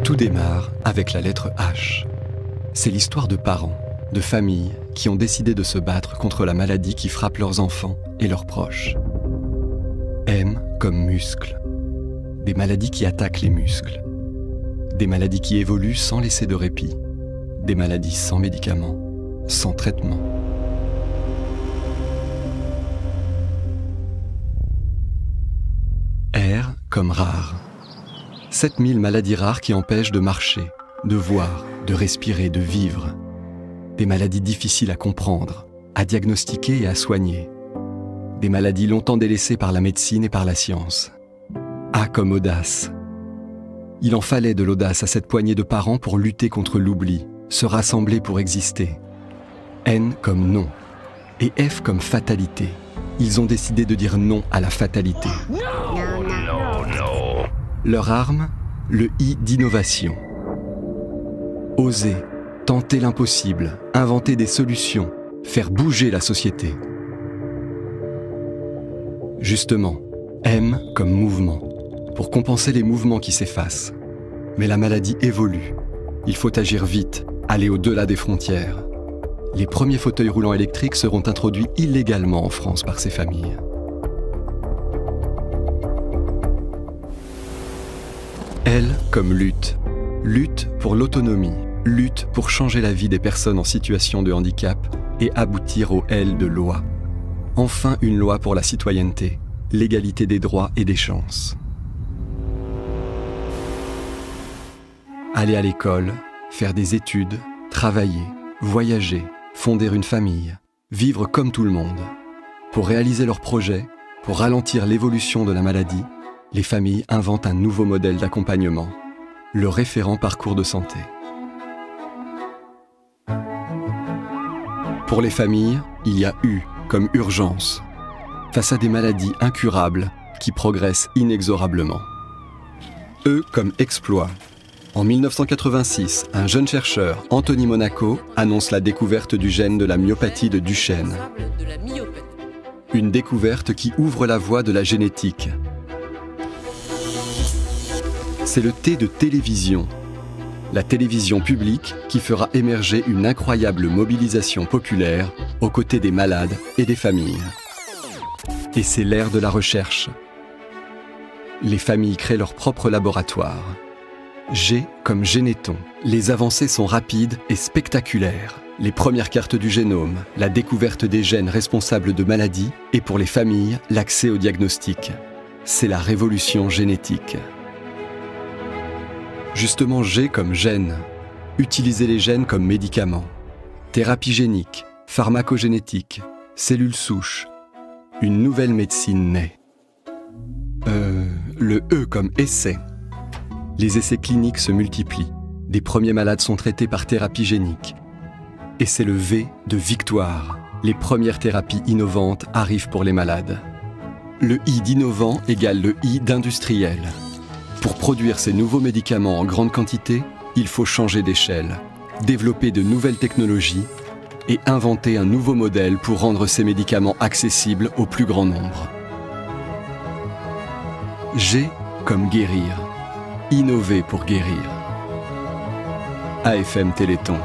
Tout démarre avec la lettre H. C'est l'histoire de parents, de familles qui ont décidé de se battre contre la maladie qui frappe leurs enfants et leurs proches. M comme muscle. Des maladies qui attaquent les muscles. Des maladies qui évoluent sans laisser de répit. Des maladies sans médicaments, sans traitement. R comme rare. 7000 maladies rares qui empêchent de marcher, de voir, de respirer, de vivre. Des maladies difficiles à comprendre, à diagnostiquer et à soigner. Des maladies longtemps délaissées par la médecine et par la science. A comme audace. Il en fallait de l'audace à cette poignée de parents pour lutter contre l'oubli, se rassembler pour exister. N comme non. Et F comme fatalité. Ils ont décidé de dire non à la fatalité. Leur arme, le I d'innovation. Oser, tenter l'impossible, inventer des solutions, faire bouger la société. Justement, M comme mouvement, pour compenser les mouvements qui s'effacent. Mais la maladie évolue. Il faut agir vite, aller au-delà des frontières. Les premiers fauteuils roulants électriques seront introduits illégalement en France par ces familles. L comme lutte. Lutte pour l'autonomie, lutte pour changer la vie des personnes en situation de handicap et aboutir au L de loi. Enfin une loi pour la citoyenneté, l'égalité des droits et des chances. Aller à l'école, faire des études, travailler, voyager, fonder une famille, vivre comme tout le monde. Pour réaliser leurs projets, pour ralentir l'évolution de la maladie, les familles inventent un nouveau modèle d'accompagnement, le référent parcours de santé. Pour les familles, il y a U comme urgence, face à des maladies incurables qui progressent inexorablement. E comme exploit. En 1986, un jeune chercheur, Anthony Monaco, annonce la découverte du gène de la myopathie de Duchenne. Une découverte qui ouvre la voie de la génétique. C'est le T de télévision. La télévision publique qui fera émerger une incroyable mobilisation populaire aux côtés des malades et des familles. Et c'est l'ère de la recherche. Les familles créent leur propre laboratoire. G comme généton. Les avancées sont rapides et spectaculaires. Les premières cartes du génome, la découverte des gènes responsables de maladies et pour les familles, l'accès au diagnostic. C'est la révolution génétique. Justement G comme gène. Utiliser les gènes comme médicaments. Thérapie génique, pharmacogénétique, cellules souches. Une nouvelle médecine naît. Le E comme essai. Les essais cliniques se multiplient. Des premiers malades sont traités par thérapie génique. Et c'est le V de victoire. Les premières thérapies innovantes arrivent pour les malades. Le I d'innovant égale le I d'industriel. Pour produire ces nouveaux médicaments en grande quantité, il faut changer d'échelle, développer de nouvelles technologies et inventer un nouveau modèle pour rendre ces médicaments accessibles au plus grand nombre. G comme guérir. Innover pour guérir. AFM Téléthon.